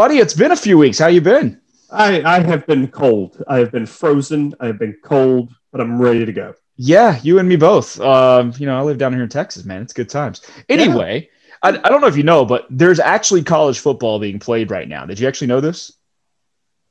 Buddy, it's been a few weeks. How you been? I have been cold. I have been frozen. I have been cold, but I'm ready to go. Yeah, you and me both. I live down here in Texas, man. It's good times. Anyway, I don't know if you know, but there's actually college football being played right now. Did you actually know this?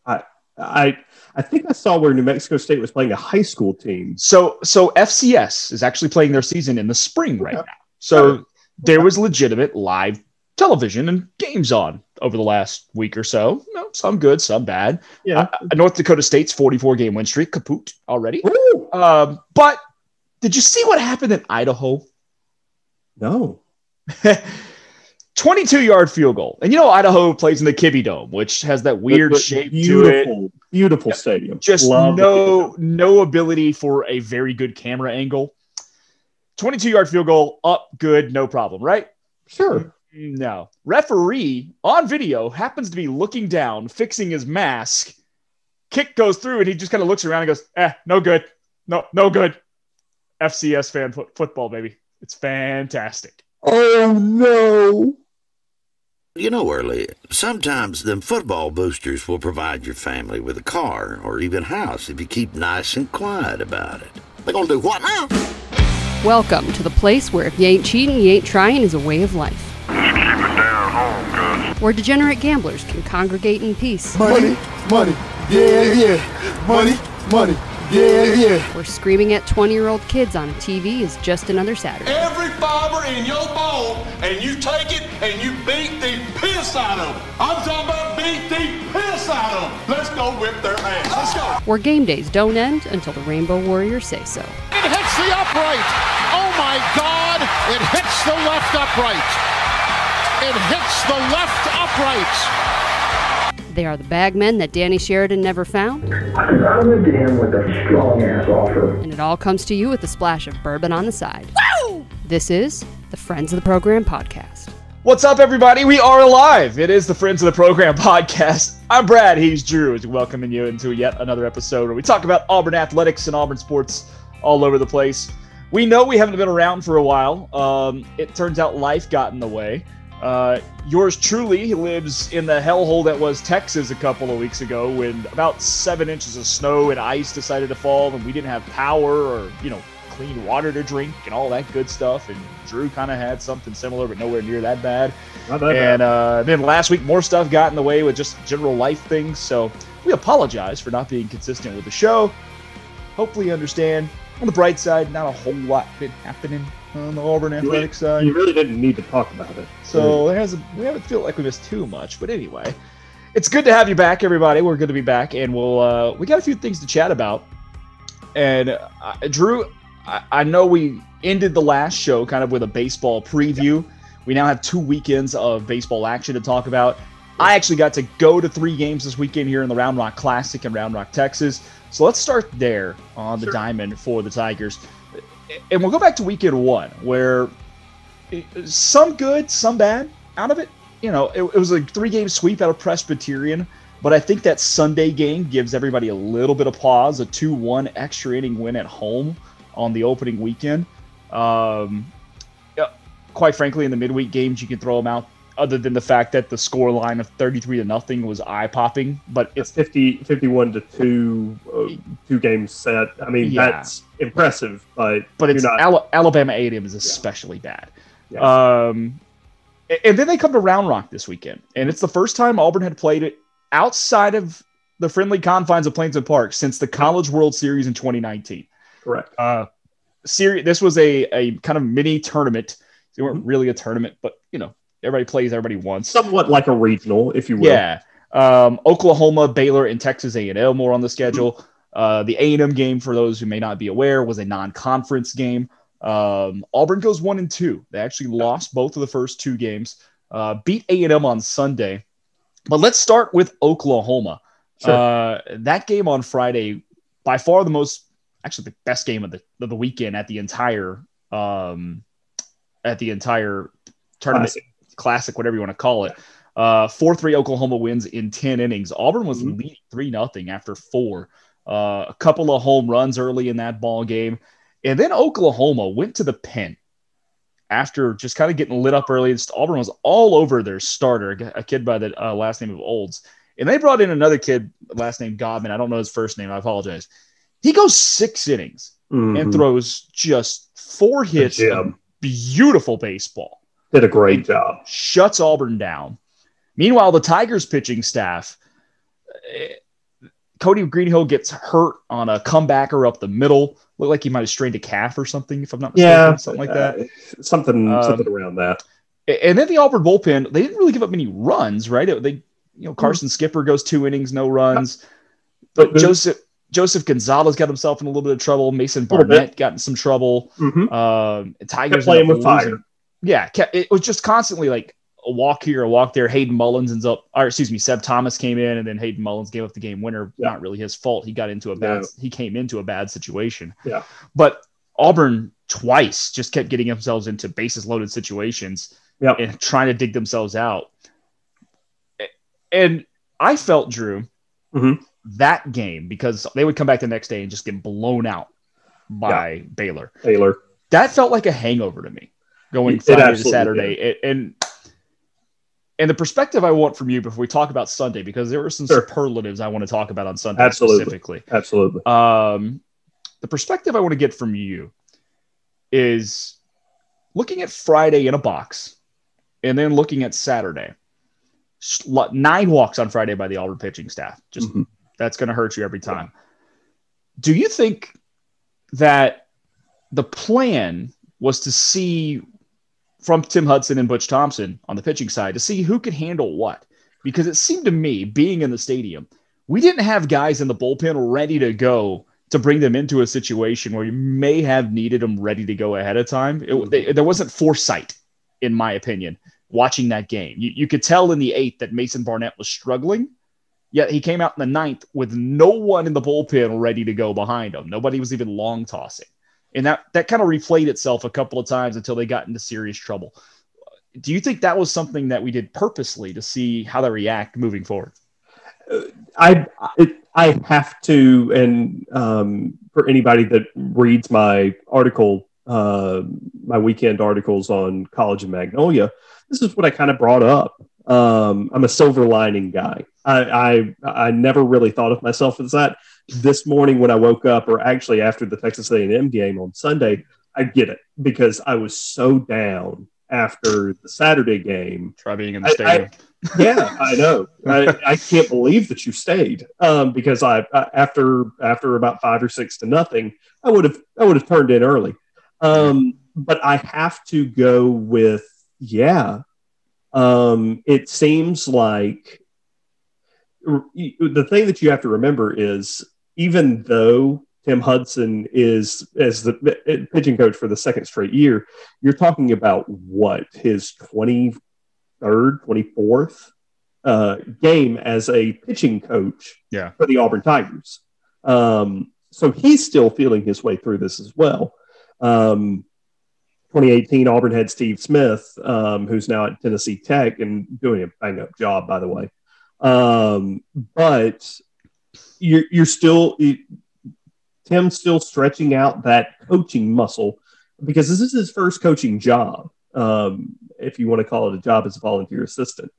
I think I saw where New Mexico State was playing a high school team. So FCS is actually playing their season in the spring right now. So there was legitimate live television and games on over the last week or so. Some good, some bad. Yeah. North Dakota State's 44-game win streak kaput already. But did you see what happened in Idaho? No. 22-yard field goal. And Idaho plays in the Kibbe Dome, which has that weird shape to it. Beautiful stadium. Just no ability for a very good camera angle. 22-yard field goal, up, good, no problem, right? Sure. No. Referee on video happens to be looking down, fixing his mask. Kick goes through, and he just kind of looks around and goes, no good. No good. FCS fan football, baby. It's fantastic. Oh, no. Early, sometimes them football boosters will provide your family with a car or even house if you keep nice and quiet about it. They're going to do what now? Welcome to the place where if you ain't cheating, you ain't trying is a way of life. Just keep it down home, cuz. Where degenerate gamblers can congregate in peace. Money, yeah. Money, yeah. Where screaming at 20-year-old kids on TV is just another Saturday. Every fiber in your bone, and you take it and you beat the piss out of them. I'm talking about beat the piss out of them. Let's go whip their ass. Let's go. Where game days don't end until the Rainbow Warriors say so. It hits the upright. Oh my God! It hits the left upright. It hits the left upright. They are the bagmen that Danny Sheridan never found. I'm a damn with a strong-ass offer. And it all comes to you with a splash of bourbon on the side. Woo! This is the Friends of the Program podcast. What's up, everybody? We are alive. It is the Friends of the Program podcast. I'm Brad. He's Drew. Is welcoming you into yet another episode where we talk about Auburn athletics and Auburn sports all over the place. We know we haven't been around for a while. It turns out life got in the way. Yours truly lives in the hellhole that was Texas a couple of weeks ago when about 7 inches of snow and ice decided to fall and we didn't have power or, clean water to drink and all that good stuff. And Drew kind of had something similar, but nowhere near that bad. Then last week, more stuff got in the way with just general life things. So we apologize for not being consistent with the show. Hopefully you understand. On the bright side, not a whole lot been happening on the Auburn athletics side. You really didn't need to talk about it. So we haven't felt like we missed too much. But anyway, it's good to have you back, everybody. We're good to be back, and we got a few things to chat about. And Drew, I know we ended the last show kind of with a baseball preview. We now have 2 weekends of baseball action to talk about. I actually got to go to 3 games this weekend here in the Round Rock Classic in Round Rock, Texas. So let's start there on the diamond for the Tigers. And we'll go back to weekend 1, where some good, some bad out of it. It was a 3-game sweep out of Presbyterian, but I think that Sunday game gives everybody a little bit of pause, a 2-1 extra inning win at home on the opening weekend. Quite frankly, in the midweek games, you can throw them out, other than the fact that the score line of 33-0 was eye-popping. But it's 51-2, 2 games set. I mean, that's impressive, but it's Alabama A&M is especially bad. Yes. And then they come to Round Rock this weekend, and it's the first time Auburn had played it outside of the friendly confines of Plainsman Park since the College World Series in 2019. Correct. This was a kind of mini tournament. They weren't really a tournament, but everybody plays, everybody wants. Somewhat like a regional, if you will. Yeah. Oklahoma, Baylor, and Texas A&M were on the schedule. The A&M game, for those who may not be aware, was a non-conference game. Auburn goes 1-2. They actually lost both of the first 2 games. Beat A&M on Sunday. But let's start with Oklahoma. Sure. That game on Friday, by far the best game of the weekend at the entire tournament. Classic, whatever you want to call it. 4-3 Oklahoma wins in 10 innings. Auburn was leading 3-0 after 4. A couple of home runs early in that ball game. And then Oklahoma went to the pen after just kind of getting lit up early, Auburn was all over their starter, a kid by the last name of Olds. And they brought in another kid, last name Godman. I don't know his first name. I apologize. He goes 6 innings and throws just 4 hits of beautiful baseball. Did a great job. Shuts Auburn down. Meanwhile, the Tigers pitching staff, Cody Greenhill gets hurt on a comebacker up the middle. Looked like he might have strained a calf or something, if I'm not mistaken. Something like that. Something around that. And then the Auburn bullpen, they didn't really give up many runs, right? Carson Skipper goes 2 innings, no runs. But Joseph Gonzalez got himself in a little bit of trouble. Mason Barnett got in some trouble. Tigers playing with fire. Yeah, it was just constantly like a walk here, a walk there. Hayden Mullins Seb Thomas came in, and then Hayden Mullins gave up the game winner. Yeah. Not really his fault. He got into he came into a bad situation. Yeah. But Auburn twice just kept getting themselves into bases loaded situations and trying to dig themselves out. And I felt, Drew, that game, because they would come back the next day and just get blown out by Baylor. That felt like a hangover to me, going Friday to Saturday. And the perspective I want from you before we talk about Sunday, because there were some superlatives I want to talk about on Sunday specifically. Absolutely. The perspective I want to get from you is looking at Friday in a box and then looking at Saturday. 9 walks on Friday by the Auburn pitching staff. Just that's going to hurt you every time. Do you think that the plan was to see from Tim Hudson and Butch Thompson on the pitching side to see who could handle what? Because it seemed to me, being in the stadium, we didn't have guys in the bullpen ready to go to bring them into a situation where you may have needed them ready to go ahead of time. There wasn't foresight, in my opinion, watching that game. You could tell in the 8th that Mason Barnett was struggling, yet he came out in the 9th with no one in the bullpen ready to go behind him. Nobody was even long tossing. And that kind of replayed itself a couple of times until they got into serious trouble. Do you think that was something that we did purposely to see how they react moving forward? I have to, and for anybody that reads my article, my weekend articles on College of Magnolia, this is what I kind of brought up. I'm a silver lining guy. I never really thought of myself as that. This morning when I woke up, or actually after the Texas A&M game on Sunday, I get it, because I was so down after the Saturday game. Try being in the stadium. Yeah, I know. I can't believe that you stayed, because after about 5 or 6 to nothing, I would have turned in early. But I have to go with it seems like the thing that you have to remember is, even though Tim Hudson is as the pitching coach for the 2nd straight year, you're talking about his 23rd, 24th game as a pitching coach for the Auburn Tigers. So he's still feeling his way through this as well. 2018, Auburn had Steve Smith, who's now at Tennessee Tech and doing a bang-up job, by the way. But you're still Tim's still stretching out that coaching muscle, because this is his first coaching job, if you want to call it a job as a volunteer assistant.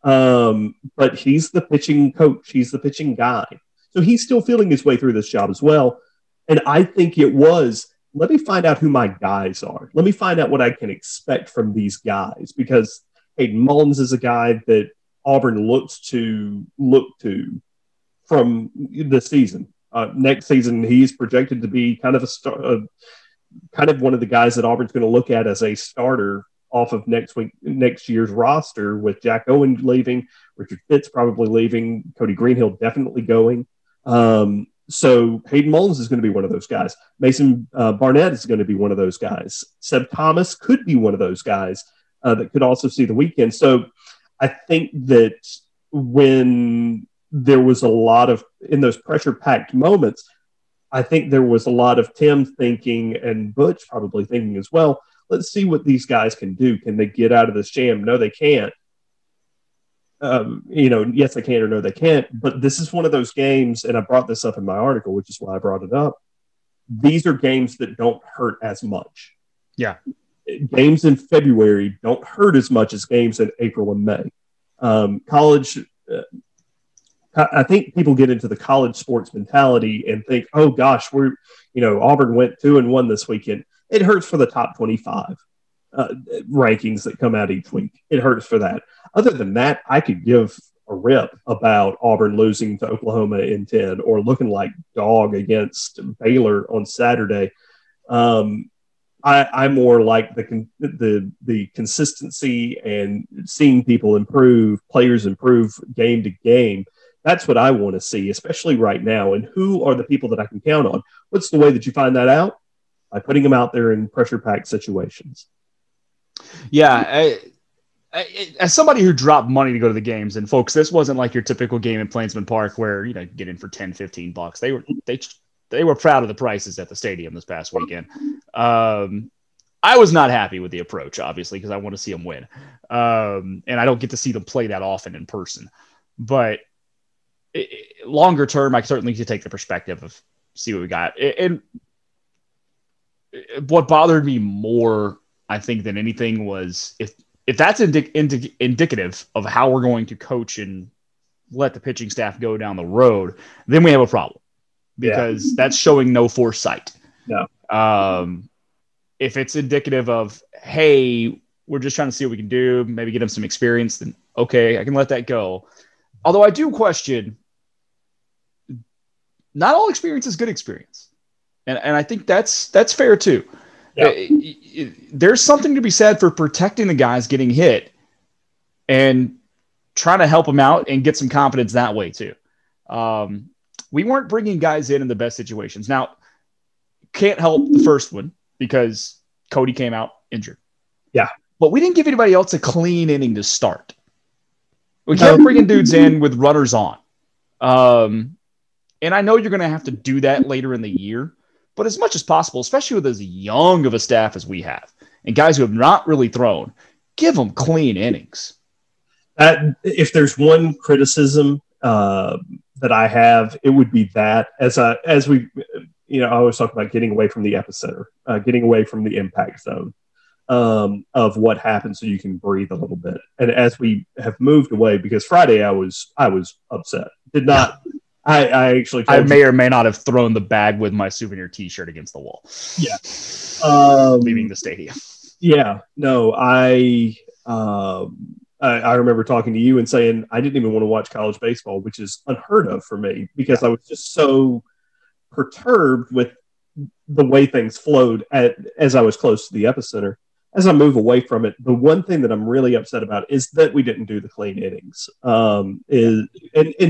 But he's the pitching coach. He's the pitching guy. So he's still feeling his way through this job as well. And I think it was, let me find out who my guys are. Let me find out what I can expect from these guys, because Hayden Mullins is a guy that Auburn looks to from this season. Next season, he's projected to be kind of kind of one of the guys that Auburn's going to look at as a starter off of next year's roster, with Jack Owen leaving, Richard Fitz probably leaving, Cody Greenhill definitely going. So Hayden Mullins is going to be one of those guys. Mason Barnett is going to be one of those guys. Seb Thomas could be one of those guys that could also see the weekend. So I think that when there was a lot of, in those pressure-packed moments, I think there was a lot of Tim thinking, and Butch probably thinking as well, let's see what these guys can do. Can they get out of this jam? No, they can't. Yes, they can, or no, they can't. But this is one of those games, and I brought this up in my article, which is why I brought it up. These are games that don't hurt as much. Yeah. games in February don't hurt as much as games in April and May. College, I think people get into the college sports mentality and think, oh gosh, Auburn went 2-1 this weekend. It hurts for the top 25 rankings that come out each week. It hurts for that. Other than that, I could give a rip about Auburn losing to Oklahoma in 10 or looking like dog against Baylor on Saturday. I more like the consistency and seeing people improve, players improve game to game. That's what I want to see, especially right now. And who are the people that I can count on? What's the way that you find that out? By putting them out there in pressure-packed situations. Yeah, as somebody who dropped money to go to the games, and folks, this wasn't like your typical game in Plainsman Park where you get in for $10-15. They were proud of the prices at the stadium this past weekend. I was not happy with the approach, obviously, because I want to see them win, and I don't get to see them play that often in person. But longer term, I certainly could take the perspective of see what we got. And what bothered me more, I think, than anything was if that's indicative of how we're going to coach and let the pitching staff go down the road, then we have a problem because that's showing no foresight. No. If it's indicative of, hey, we're just trying to see what we can do, maybe get them some experience, then okay, I can let that go. Although I do question, not all experience is good experience. And I think that's fair too. Yeah. There's something to be said for protecting the guys getting hit and trying to help them out and get some confidence that way too. We weren't bringing guys in the best situations. Now, can't help the first one because Cody came out injured. Yeah. But we didn't give anybody else a clean inning to start. We kept bringing dudes in with runners on. And I know you're going to have to do that later in the year, but as much as possible, especially with as young of a staff as we have and guys who have not really thrown, give them clean innings. If there's one criticism that I have, it would be that as we, I always talk about getting away from the epicenter, getting away from the impact zone of what happens so you can breathe a little bit. And as we have moved away, because Friday I was upset. I actually may or may not have thrown the bag with my souvenir T-shirt against the wall. Yeah, leaving the stadium. Yeah, no, I remember talking to you and saying I didn't even want to watch college baseball, which is unheard of for me because I was just so perturbed with the way things flowed as I was close to the epicenter. As I move away from it, the one thing that I'm really upset about is that we didn't do the clean innings. And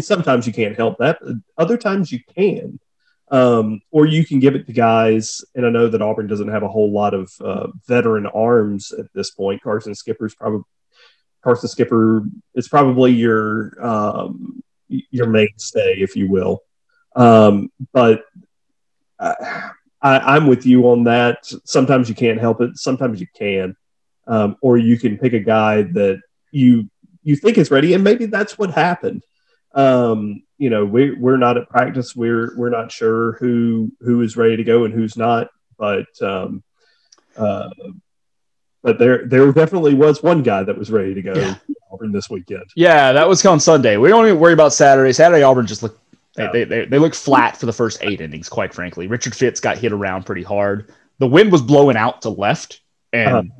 sometimes you can't help that. Other times you can. Or you can give it to guys, and I know that Auburn doesn't have a whole lot of veteran arms at this point. Carson Skipper is probably your mainstay, if you will. But I'm with you on that. Sometimes you can't help it. Sometimes you can. Or you can pick a guy that you think is ready, and maybe that's what happened. We're not at practice. We're not sure who is ready to go and who's not. But there definitely was one guy that was ready to go Auburn this weekend. Yeah, that was on Sunday. We don't even worry about Saturday. Saturday, Auburn just looked. They looked flat for the first 8 innings, quite frankly. Richard Fitz got hit around pretty hard. The wind was blowing out to left, and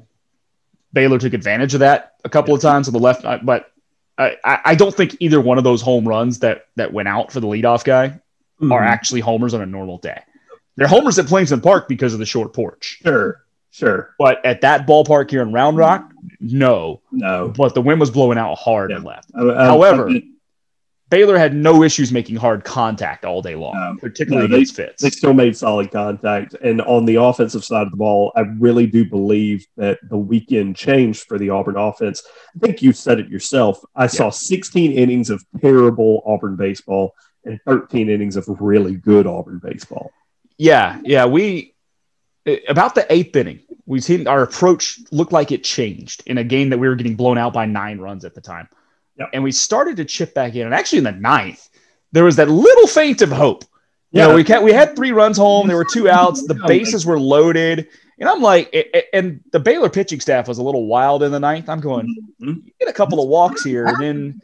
Baylor took advantage of that a couple of times on the left. But I don't think either one of those home runs that went out for the leadoff guy are actually homers on a normal day. They're homers at Plainsman Park because of the short porch. Sure. But at that ballpark here in Round Rock, no. But the wind was blowing out hard and left. However, Baylor had no issues making hard contact all day long, particularly against Fitz. They still made solid contact. And on the offensive side of the ball, I really do believe that the weekend changed for the Auburn offense. I think you said it yourself. I saw 16 innings of terrible Auburn baseball and 13 innings of really good Auburn baseball. Yeah. About the 8th inning, we've seen our approach look like it changed in a game that we were getting blown out by 9 runs at the time. Yep. And we started to chip back in. And actually in the 9th, there was that little feint of hope. We had 3 runs home. There were 2 outs. The bases were loaded. And I'm like, and the Baylor pitching staff was a little wild in the ninth. I'm going, you get a couple of walks here. And then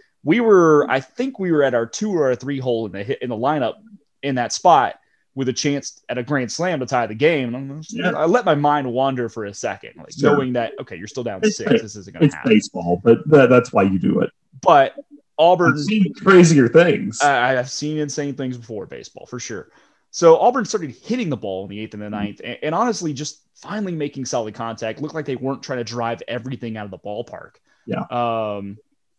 I think we were at our 2 or 3 hole in the lineup in that spot with a chance at a grand slam to tie the game. And I let my mind wander for a second, like knowing that, okay, you're still down 6. This isn't going to happen. It's baseball, but that's why you do it. But Auburn, I've seen crazier things. I've seen insane things before baseball, for sure. So Auburn started hitting the ball in the 8th and the 9th, and honestly, just finally making solid contact. Looked like they weren't trying to drive everything out of the ballpark. Yeah.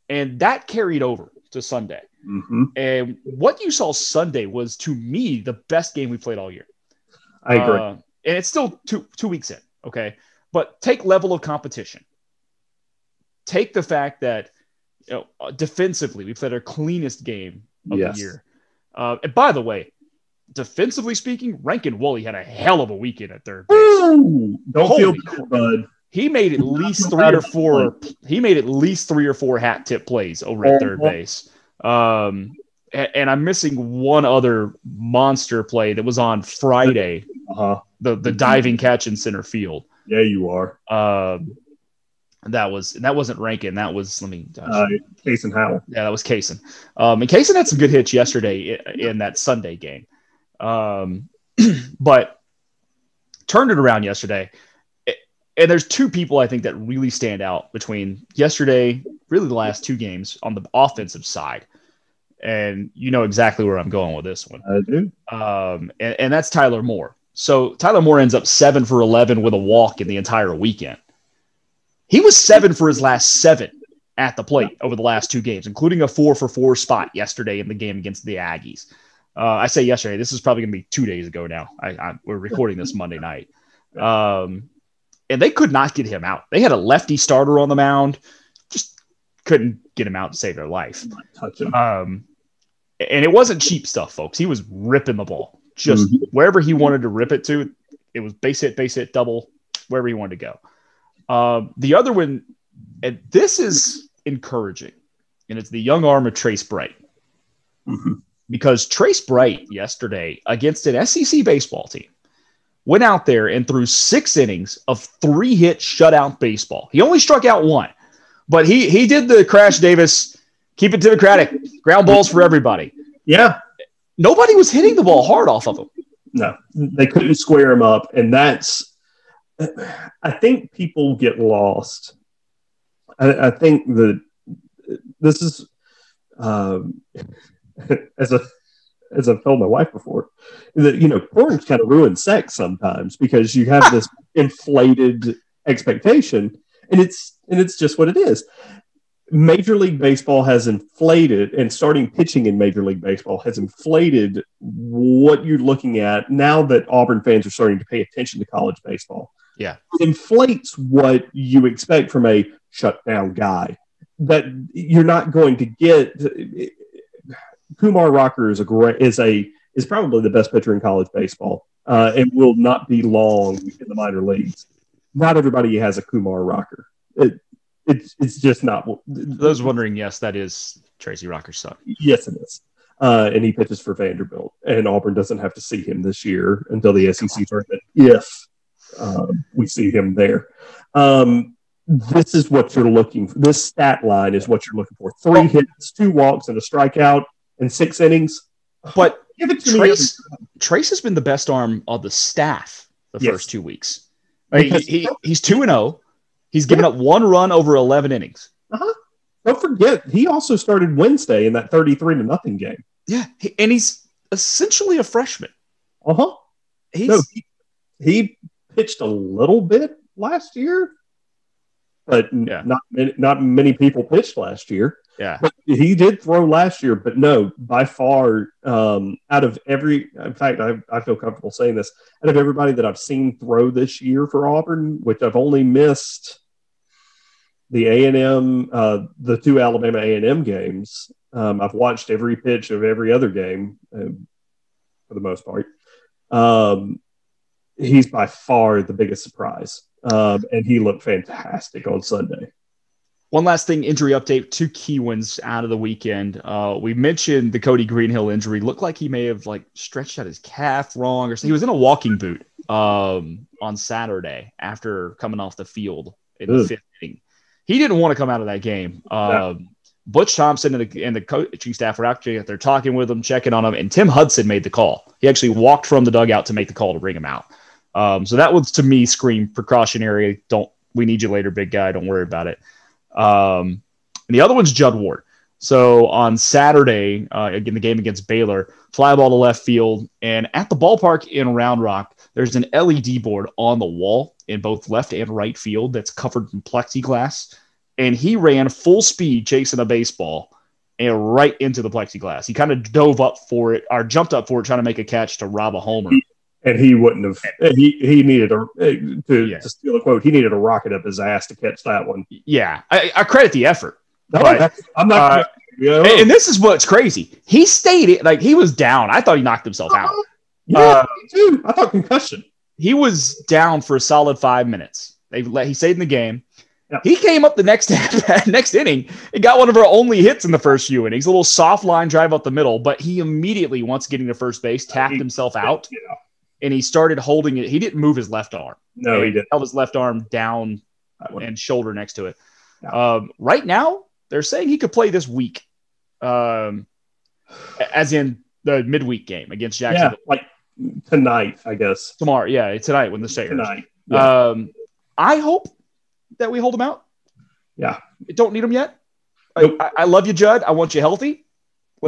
And that carried over to Sunday. Mm-hmm. And what you saw Sunday was, to me, the best game we played all year. I agree. And it's still two weeks in, okay? But take level of competition. Take the fact that, defensively, we played our cleanest game of the year. And by the way, defensively speaking, Rankin Woolley had a hell of a weekend at third base. Ooh, don't feel bad, bud. He made at least 3 or 4. He made at least 3 or 4 hat tip plays over at third base. And I'm missing one other monster play that was on Friday. The diving catch in center field. Yeah, you are. That wasn't Rankin. That was Kaysen Howell. Yeah, that was Kaysen. And Kaysen had some good hits yesterday in that Sunday game. But turned it around yesterday. And there's 2 people I think that really stand out between yesterday, really the last 2 games on the offensive side. And you know exactly where I'm going with this one. I do. And that's Tyler Moore. So Tyler Moore ends up 7 for 11 with a walk in the entire weekend. He was 7 for his last 7 at the plate over the last 2 games, including a 4 for 4 spot yesterday in the game against the Aggies. I say yesterday. This is probably going to be 2 days ago now. We're recording this Monday night. And they could not get him out. They had a lefty starter on the mound, just couldn't get him out to save their life. Touch him. And it wasn't cheap stuff, folks. He was ripping the ball. Just wherever he wanted to rip it to, it was base hit, double, wherever he wanted to go. The other one, and this is encouraging, and it's the young arm of Trace Bright. Because Trace Bright yesterday against an SEC baseball team went out there and threw 6 innings of 3-hit shutout baseball. He only struck out 1, but he did the Crash Davis, keep it democratic, ground balls for everybody. Yeah. Nobody was hitting the ball hard off of him. No, they couldn't square him up. And I think people get lost. I think that this is, as I've told my wife before, that, porn kind of ruins sex sometimes because you have this inflated expectation, and it's just what it is. Major League Baseball has inflated, and starting pitching in Major League Baseball has inflated what you're looking at now that Auburn fans are starting to pay attention to college baseball. Yeah. It inflates what you expect from a shutdown guy that you're not going to get. Kumar Rocker is probably the best pitcher in college baseball, and will not be long in the minor leagues. Not everybody has a Kumar Rocker. It's just not. Those wondering, yes, that is Tracy Rocker's son. Yes, it is, and he pitches for Vanderbilt. And Auburn doesn't have to see him this year until the SEC tournament, if we see him there. This is what you're looking for. This stat line is what you're looking for: 3 hits, 2 walks, and a strikeout in 6 innings. But Trace has been the best arm of the staff the first 2 weeks. He's 2-0. He's given up 1 run over 11 innings. Don't forget, he also started Wednesday in that 33-0 game. Yeah, and he's essentially a freshman. He pitched a little bit last year, but not many people pitched last year. Yeah, but he did throw last year. But no, by far, out of in fact, I feel comfortable saying this, out of everybody that I've seen throw this year for Auburn, which I've only missed the A&M, the 2 Alabama A&M games. I've watched every pitch of every other game for the most part. He's by far the biggest surprise, and he looked fantastic on Sunday. One last thing, injury update, 2 key ones out of the weekend. We mentioned the Cody Greenhill injury. Looked like he may have stretched out his calf wrong, or so. He was in a walking boot on Saturday after coming off the field in the 5th inning. He didn't want to come out of that game. Butch Thompson and the coaching staff were out there talking with him, checking on him, and Tim Hudson made the call. He actually walked from the dugout to make the call to bring him out. So that was, to me, scream precautionary. We need you later, big guy. Don't worry about it. And the other one's Judd Ward. So on Saturday, again, the game against Baylor, fly ball to left field, and at the ballpark in Round Rock, there's an LED board on the wall in both left and right field that's covered in plexiglass. And he ran full speed chasing a baseball and right into the plexiglass. He kind of dove up for it, or jumped up for it, trying to make a catch to rob a homer. And he wouldn't have. He needed to steal a quote. He needed a rocket up his ass to catch that one. Yeah, I credit the effort. No, but, I'm not. And this is what's crazy. He stayed like he was down. I thought he knocked himself out. Yeah, me too. I thought concussion. He was down for a solid 5 minutes. He stayed in the game. Yep. He came up the next inning and got one of our only hits in the first few innings. A little soft line drive up the middle, but he immediately, once getting to first base, tapped himself out, and he started holding it. He didn't move his left arm. No, he didn't. Held his left arm down and shoulder next to it. Yeah. Right now, they're saying he could play this week, as in the midweek game against Jacksonville. Yeah, like tonight, I guess. Tomorrow, yeah, tonight when the Stayers. Tonight. Yeah. I hope that we hold him out. Yeah. Don't need him yet. Nope. I love you, Judd. I want you healthy.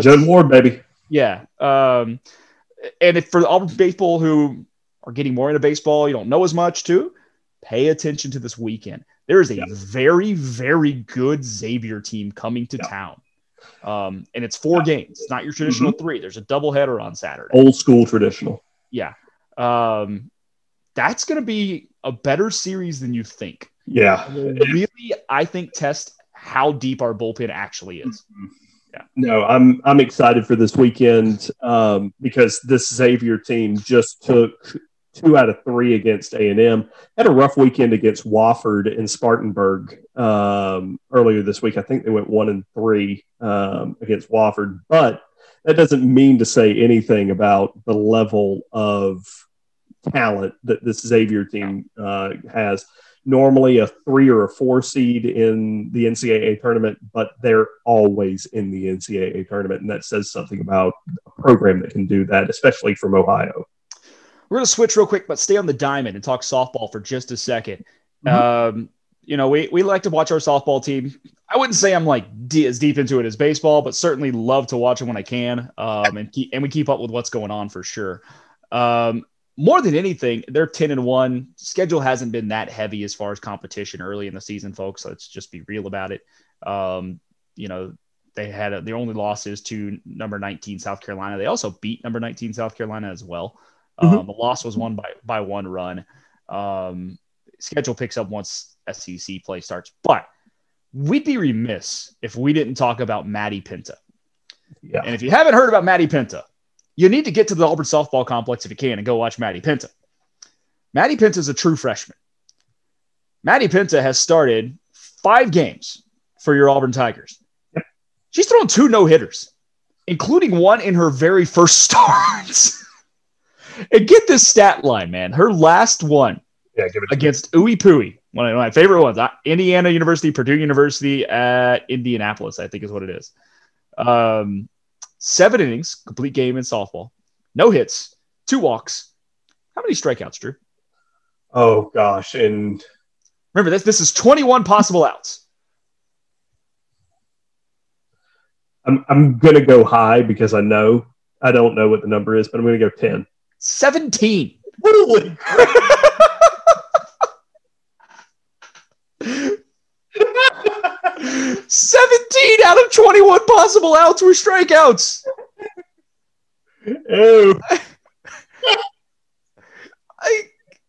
Judd Ward, baby. Yeah. And if for the Auburn baseball who are getting more into baseball, you don't know as much too, pay attention to this weekend. There is a very, very good Xavier team coming to town. And it's 4 games. It's not your traditional 3. There's a doubleheader on Saturday. Old school traditional. Yeah. That's going to be a better series than you think. Yeah. Really, I think test how deep our bullpen actually is. Yeah. No, I'm excited for this weekend because this Xavier team just took 2 out of 3 against A&M. Had a rough weekend against Wofford in Spartanburg earlier this week. I think they went 1-3 against Wofford, but that doesn't mean to say anything about the level of talent that this Xavier team has. Normally a 3 or a 4 seed in the NCAA tournament, but they're always in the NCAA tournament, and that says something about a program that can do that, especially from Ohio. We're going to switch real quick, but stay on the diamond and talk softball for just a second. We like to watch our softball team. I wouldn't say I'm like as deep into it as baseball, but certainly love to watch them when I can, and we keep up with what's going on for sure. More than anything, they're 10-1. Schedule hasn't been that heavy as far as competition early in the season, folks. Let's just be real about it. They had their only losses to number 19 South Carolina. They also beat number 19 South Carolina as well. The loss was won by 1 run. Schedule picks up once SEC play starts, but we'd be remiss if we didn't talk about Maddie Pinta. Yeah. And if you haven't heard about Maddie Pinta, you need to get to the Auburn softball complex if you can and go watch Maddie Pinta. Maddie Pinta is a true freshman. Maddie Pinta has started 5 games for your Auburn Tigers. Yep. She's thrown 2 no-hitters, including 1 in her very first starts. And get this stat line, man. Her last one against Ooey Pooey, one of my favorite ones, Indiana University, Purdue University at Indianapolis, I think is what it is. 7 innings, complete game in softball, no hits, 2 walks. How many strikeouts, Drew? Oh gosh, and remember this is 21 possible outs. I'm gonna go high because I don't know what the number is, but I'm gonna go 10. 17. Holy crap. 17 out of 21 possible outs were strikeouts. Ew.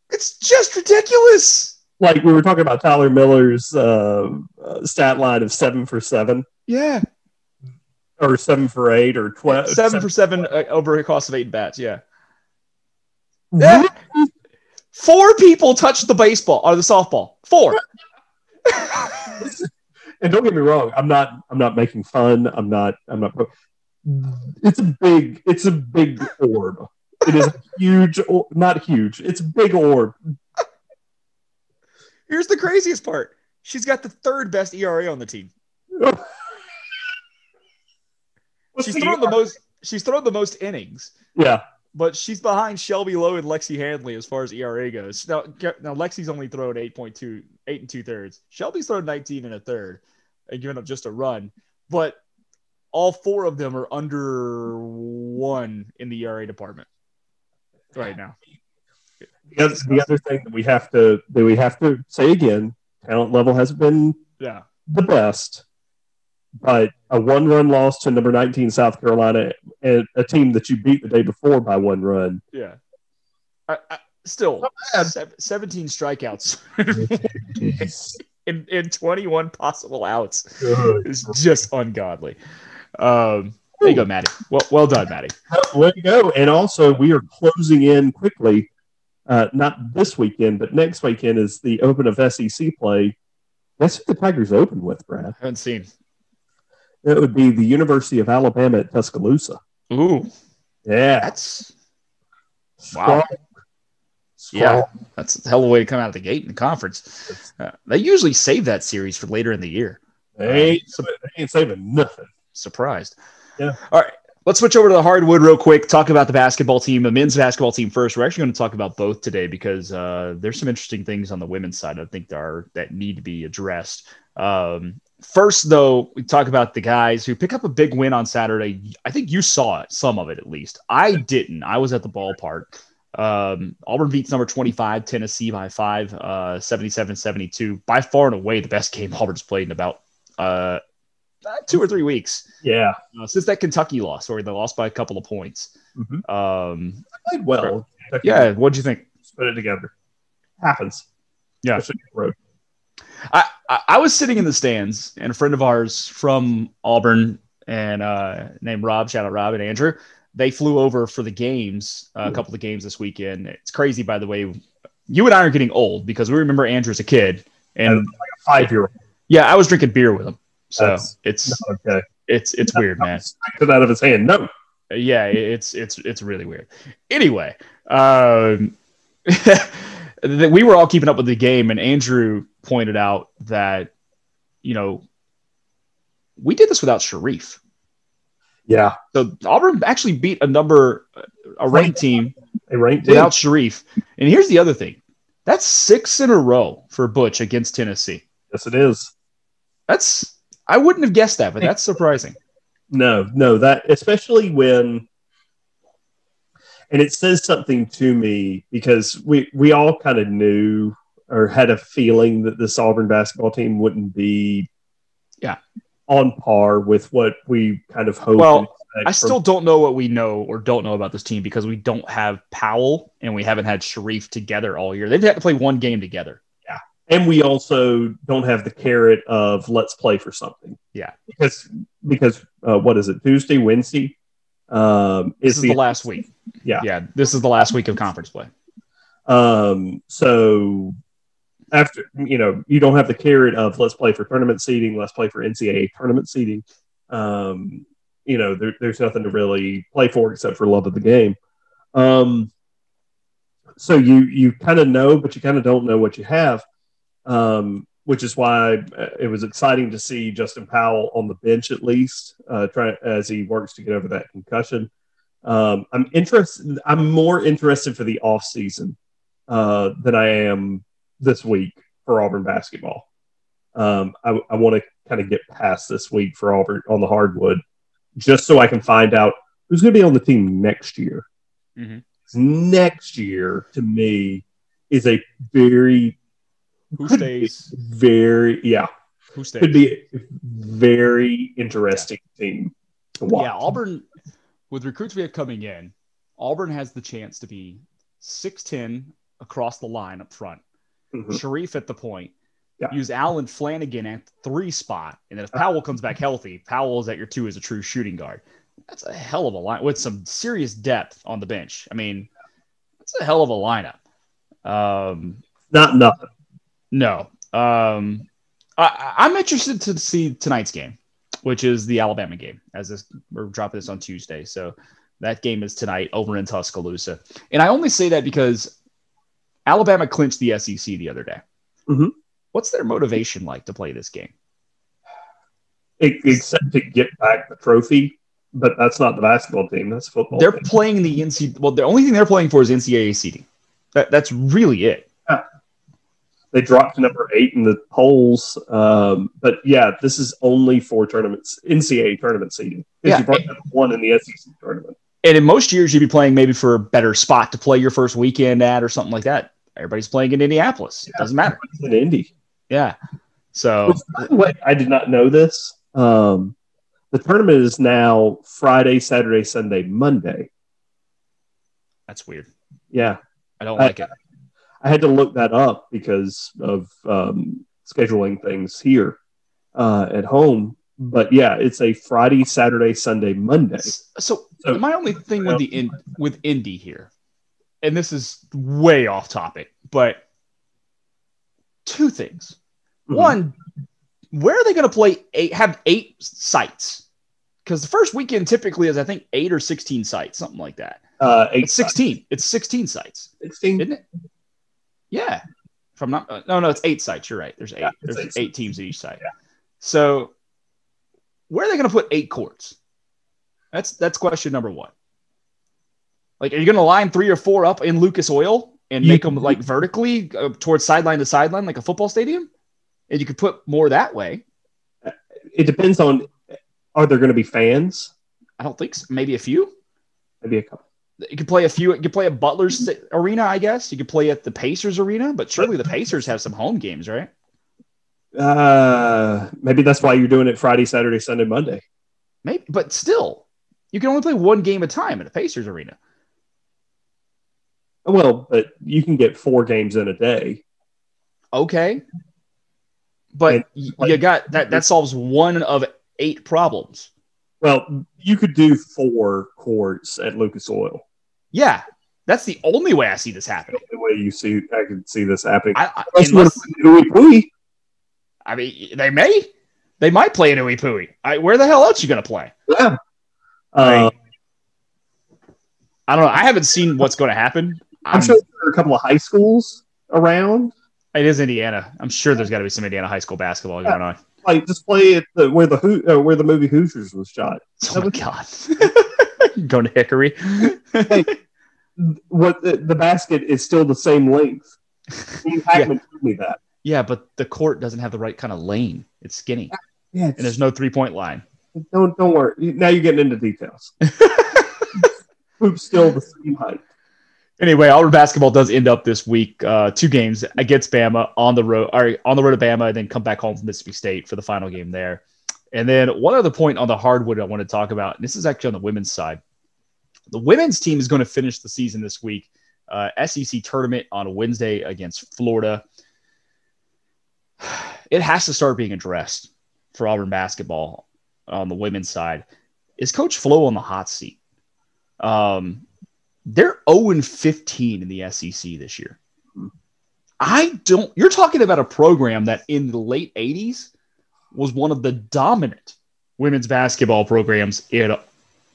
It's just ridiculous. Like we were talking about Tyler Miller's stat line of 7 for 7. Yeah. Or 7 for 8 or 12. 7 for 7 over a cost of 8 bats. Yeah. Yeah. 4 people touched the baseball or the softball. 4. And don't get me wrong, I'm not making fun. I'm not. It's a big orb. It is huge, not huge. It's a big orb. Here's the craziest part. She's got the third best ERA on the team. She's thrown the most innings. Yeah. But she's behind Shelby Lowe and Lexi Handley as far as ERA goes. Now Lexi's only thrown 8 2/3. Shelby's thrown 19 1/3 and given up just a run. But all four of them are under 1 in the ERA department right now. The other thing that we have to say again, talent level has been the best, but a 1-run loss to number 19 South Carolina and a team that you beat the day before by 1 run. Yeah. Still, 17 strikeouts in 21 possible outs is just ungodly. There you go, Maddie. Well done, Maddie. Way to go. And also, we are closing in quickly. Not this weekend, but next weekend is the Open of SEC play. Guess who the Tigers open with, Brad? I haven't seen. It would be the University of Alabama at Tuscaloosa. Ooh. Yeah. That's wow. Yeah, that's a hell of a way to come out of the gate in the conference. They usually save that series for later in the year. They ain't saving nothing. Surprised. Yeah. All right. Let's switch over to the hardwood real quick. Talk about the basketball team, the men's basketball team first. We're actually going to talk about both today because there's some interesting things on the women's side I think that need to be addressed. First, though, we talk about the guys who pick up a big win on Saturday. I think you saw it, some of it at least. I didn't. I was at the ballpark. Auburn beats number 25, Tennessee by 5, 77-72. By far and away the best game Auburn's played in about 2 or 3 weeks. Yeah. Since that Kentucky loss, where they lost by a couple of points. Mm-hmm. Played well. Yeah. What'd you think? Just put it together. Happens. Yeah. I was sitting in the stands, and a friend of ours from Auburn and named Rob, shout out Rob and Andrew, they flew over for the games, a couple of games this weekend. It's crazy, by the way. You and I are getting old because we remember Andrew as a kid. And like a 5-year-old. Yeah, I was drinking beer with him. So it's weird, man. Knocked it out of his hand. No. Yeah, it's really weird. Anyway, we were all keeping up with the game, and Andrew pointed out that, we did this without Sharif. Yeah. So Auburn actually beat a ranked team without Sharif. And here's the other thing. That's 6 in a row for Butch against Tennessee. Yes, it is. I wouldn't have guessed that, but that's surprising. No, that especially when, and it says something to me because we all kind of knew or had a feeling that this Auburn basketball team wouldn't be on par with what we kind of hoped. Well, I still don't know what we know or don't know about this team because we don't have Powell and we haven't had Sharif together all year. They've had to play one game together. Yeah. And we also don't have the carrot of let's play for something. Yeah. Because what is it? Tuesday, Wednesday? This is the last week. Yeah. Yeah. This is the last week of conference play. So after, you don't have the carrot of let's play for tournament seeding, let's play for NCAA tournament seeding. There's nothing to really play for except for love of the game. So you kind of know, but you kind of don't know what you have, which is why it was exciting to see Justin Powell on the bench at least, as he works to get over that concussion. I'm more interested for the offseason than I am this week for Auburn basketball. I want to kind of get past this week for Auburn on the hardwood, just so I can find out who's going to be on the team next year. Mm-hmm. Next year, to me, is a very could be very interesting team to watch. Yeah, Auburn, with recruits we have coming in, Auburn has the chance to be 6'10" across the line up front. Mm-hmm. Sharif at the point. Yeah. Use Allen Flanagan at 3 spot. And then if Powell comes back healthy, Powell is at your 2 as a true shooting guard. That's a hell of a line with some serious depth on the bench. I mean, that's a hell of a lineup. Not nothing. No. I'm interested to see tonight's game, which is the Alabama game, we're dropping this on Tuesday. So That game is tonight over in Tuscaloosa. And I only say that because Alabama clinched the SEC the other day. Mm-hmm. What's their motivation like to play this game? Except to get back the trophy, but that's not the basketball team. That's football. They're team. playing the NCAA. Well, the only thing they're playing for is NCAA seeding. That's really it. Yeah. They dropped to number 8 in the polls. But yeah, this is only for tournaments, NCAA tournament seeding. Yeah. You brought number 1 in the SEC tournament. And in most years, you'd be playing maybe for a better spot to play your first weekend at or something like that. Everybody's playing in Indianapolis. It doesn't matter. It's in Indy. Yeah. So, which, by the way, I did not know this. The tournament is now Friday, Saturday, Sunday, Monday. That's weird. Yeah. I don't like it. I had to look that up because of scheduling things here at home. But yeah, it's a Friday, Saturday, Sunday, Monday. So my only thing with Indy here, and this is way off topic, but two things. Mm-hmm. One, where are they going to play have 8 sites? Because the first weekend typically is, I think, 8 or 16 sites, something like that. 8 it's 16. Sites. It's 16 sites. 16? Isn't it? Yeah. If I'm not, no, it's 8 sites. You're right. There's 8. Yeah, there's 8 teams at each site. Yeah. So where are they going to put 8 courts? That's question number 1. Like, are you going to line 3 or 4 up in Lucas Oil and make them like vertically towards sideline to sideline, like a football stadium? And you could put more that way. It depends on, are there going to be fans? I don't think so. Maybe a few. Maybe a couple. You could play a few. You could play at Butler's arena, I guess. You could play at the Pacers arena, but surely the Pacers have some home games, right? Maybe that's why you're doing it Friday, Saturday, Sunday, Monday. Maybe, but still, you can only play one game at a time at the Pacers arena. Well, but you can get 4 games in a day. Okay. But you got that. That solves one of 8 problems. Well, you could do 4 courts at Lucas Oil. Yeah, that's the only way I see this happening. The only way I can see this happening. I mean, they might play in Ooey Pooey. Where the hell else are you going to play? Yeah. I don't know. I haven't seen what's going to happen. I'm sure there are a couple of high schools around. It is Indiana. I'm sure there's got to be some Indiana high school basketball going on. Like, just play at where the movie Hoosiers was shot. Oh my God! Going to Hickory. Hey, the basket is still the same length. Steve Hackman told me that. Yeah, but the court doesn't have the right kind of lane. It's skinny. Yeah, and there's no 3-point line. Don't worry. Now you're getting into details. Hoop's still the same height. Anyway, Auburn basketball does end up this week 2 games against Bama on the road to Bama, and then come back home from Mississippi State for the final game there. And then one other point on the hardwood I want to talk about, and this is actually on the women's side. The women's team is going to finish the season this week. SEC tournament on Wednesday against Florida. It has to start being addressed for Auburn basketball on the women's side. Is Coach Flo on the hot seat? They're 0-15 in the SEC this year. You're talking about a program that in the late 80s was one of the dominant women's basketball programs in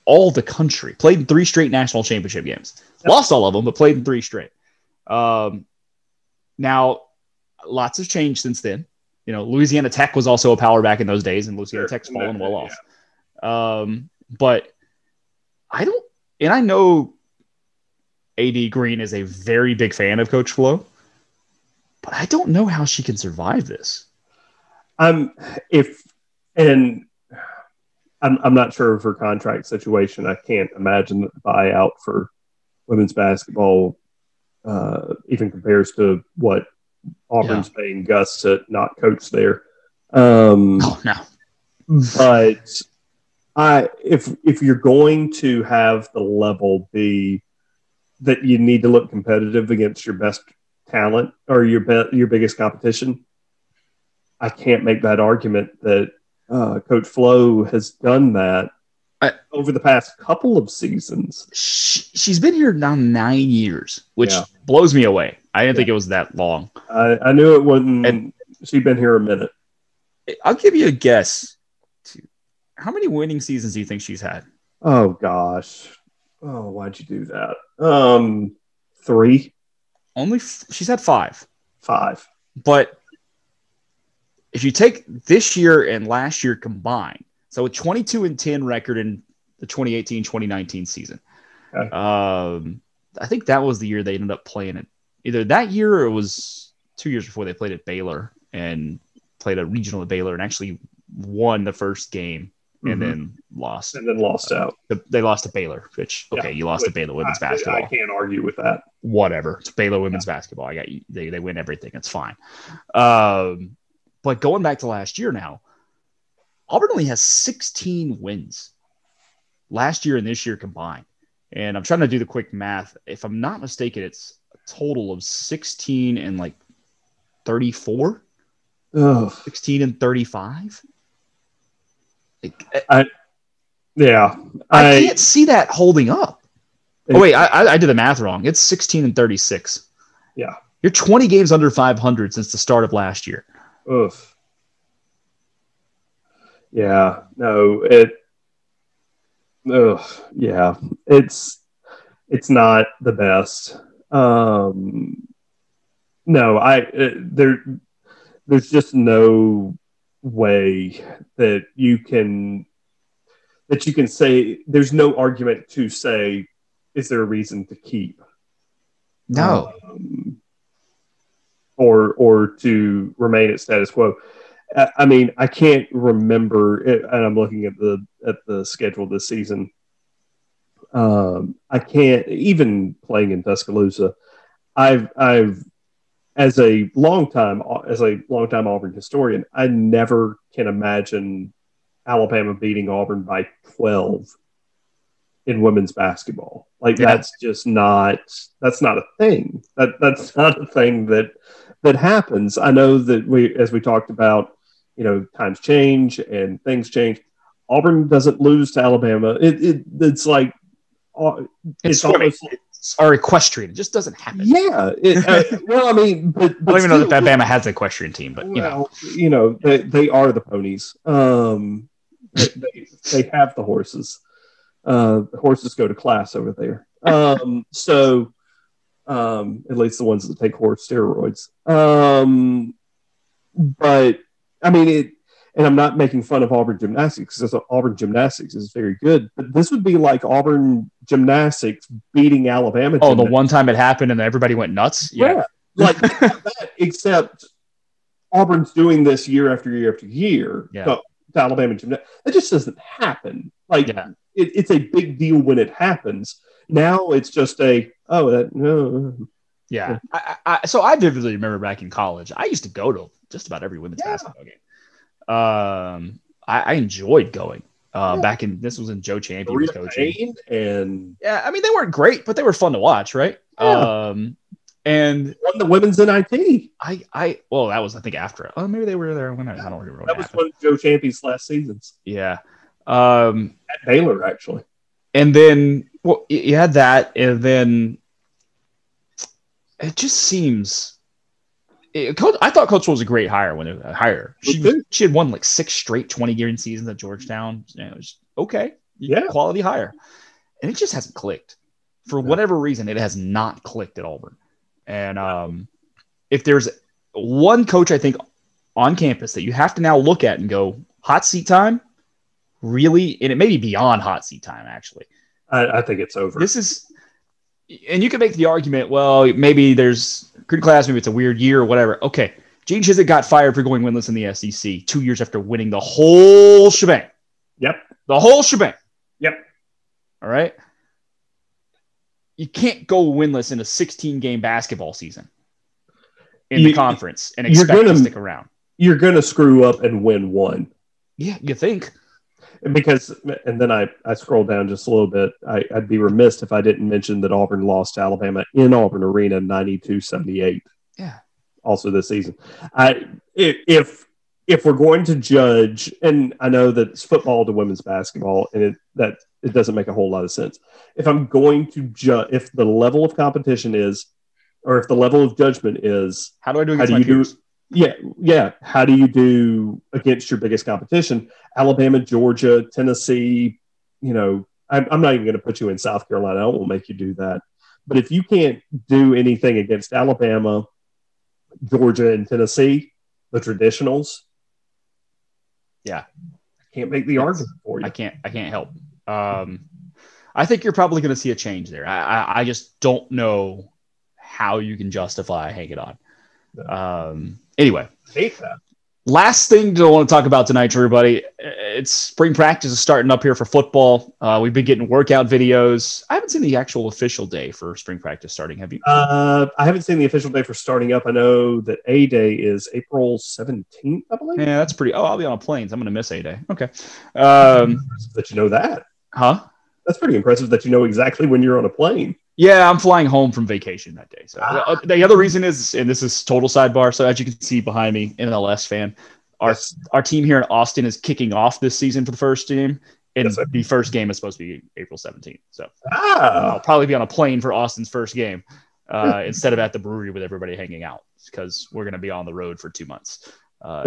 all the country. Played in 3 straight national championship games. Yep. Lost all of them, but played in 3 straight. Now, lots has changed since then. You know, Louisiana Tech was also a power back in those days, and Louisiana Tech's fallen well off. But I know AD Green is a very big fan of Coach Flo, but I don't know how she can survive this. I'm not sure of her contract situation. I can't imagine that the buyout for women's basketball even compares to what Auburn's paying Gus to not coach there. Oh no! But if you're going to have the level be that you need to look competitive against your best talent or your biggest competition, I can't make that argument that Coach Flo has done that over the past couple of seasons. She's been here now 9 years, which blows me away. I didn't think it was that long. I knew it wouldn't. And she'd been here a minute. I'll give you a guess. How many winning seasons do you think she's had? Oh, gosh. Oh, why'd you do that? 3. She's had 5. 5. But if you take this year and last year combined, so a 22-10 record in the 2018-2019 season. Okay. I think that was the year they ended up playing it. Either that year or it was 2 years before they played at Baylor and played a regional at Baylor and actually won the first game and then lost. And then lost out. They lost to Baylor, which, okay, you lost to Baylor women's basketball. I can't argue with that. Whatever. It's Baylor women's basketball. I got you. They win everything. It's fine. But going back to last year now, Auburn only has 16 wins last year and this year combined. And I'm trying to do the quick math. If I'm not mistaken, it's a total of 16 and like 34. 16 and 35. I can't see that holding up. Oh, wait, I did the math wrong. It's 16 and 36. Yeah. You're 20 games under 500 since the start of last year. Oof. Yeah. No, yeah. It's not the best. There's just no way that you can say, there's no argument to say, is there a reason to keep? No. Or to remain at status quo. I mean, I can't remember, and I'm looking at the schedule this season. I can't, even playing in Tuscaloosa, I've as a longtime Auburn historian, I never can imagine Alabama beating Auburn by 12 in women's basketball. That's not a thing. That's not a thing that happens. I know that as we talked about, times change and things change. Auburn doesn't lose to Alabama. It's like it's almost or equestrian. It just doesn't happen. Yeah. Well, I mean, but I don't even know that Alabama has an equestrian team, but they are the ponies. They have the horses. The horses go to class over there. So at least the ones that take horse steroids. But I mean, and I'm not making fun of Auburn gymnastics because Auburn gymnastics is very good, but this would be like Auburn gymnastics beating Alabama. Oh, the one time it happened and everybody went nuts. Yeah. Like that, except Auburn's doing this year after year after year. Yeah. To Alabama gymnastics. It just doesn't happen. It's a big deal when it happens. Now it's just no. Yeah. So I vividly remember back in college, I used to go to just about every women's basketball game. I enjoyed going. This was in Joe Champion was coaching. And I mean, they weren't great, but they were fun to watch, right? Yeah. And won the women's NIT. Well, that was, I think, after it. Oh, maybe they were there when I don't remember. That was one of Joe Champion's last seasons. Yeah. At Baylor, actually. And then, you had that, and then it just seems. I thought Coach Flo was a great hire when they hired her. She had won like 6 straight 20-game seasons at Georgetown. It was okay. Yeah. Quality hire. And it just hasn't clicked. For whatever reason, it has not clicked at Auburn. And if there's one coach, I think, on campus that you have to now look at and go, hot seat time? Really? And it may be beyond hot seat time, actually. I think it's over. And you can make the argument, well, maybe there's good class, maybe it's a weird year or whatever. Okay. Gene Chizik got fired for going winless in the SEC 2 years after winning the whole shebang. Yep. The whole shebang. Yep. All right. You can't go winless in a 16-game basketball season in the conference and expect to stick around. You're going to screw up and win one. Yeah, you think. Because, and then I scrolled down just a little bit. I'd be remiss if I didn't mention that Auburn lost to Alabama in Auburn Arena 92-78. Yeah. Also this season. If we're going to judge, and I know that it's football to women's basketball, and it doesn't make a whole lot of sense. If I'm going to judge, if the level of competition is, or if the level of judgment is, how do I do against my peers? Yeah. How do you do against your biggest competition? Alabama, Georgia, Tennessee, I'm not even going to put you in South Carolina. I won't make you do that. But if you can't do anything against Alabama, Georgia, and Tennessee, the traditionals, yeah, I can't make the argument for you. I can't help. I think you're probably going to see a change there. I just don't know how you can justify hanging on. Anyway, I hate that. Last thing I want to talk about tonight, everybody. It's spring practice is starting up here for football. We've been getting workout videos. I haven't seen the actual official day for spring practice starting. Have you? I haven't seen the official day for starting up. I know that A-Day is April 17th, I believe. Yeah, that's pretty. Oh, I'll be on planes. I'm going to miss A-Day. Okay. That you know that. Huh? That's pretty impressive that you know exactly when you're on a plane. Yeah, I'm flying home from vacation that day. So the other reason is, and this is total sidebar. So as you can see behind me, NLS fan, our team here in Austin is kicking off this season for the first game, and the first game is supposed to be April 17th. So I'll probably be on a plane for Austin's first game instead of at the brewery with everybody hanging out because we're going to be on the road for 2 months. Yeah,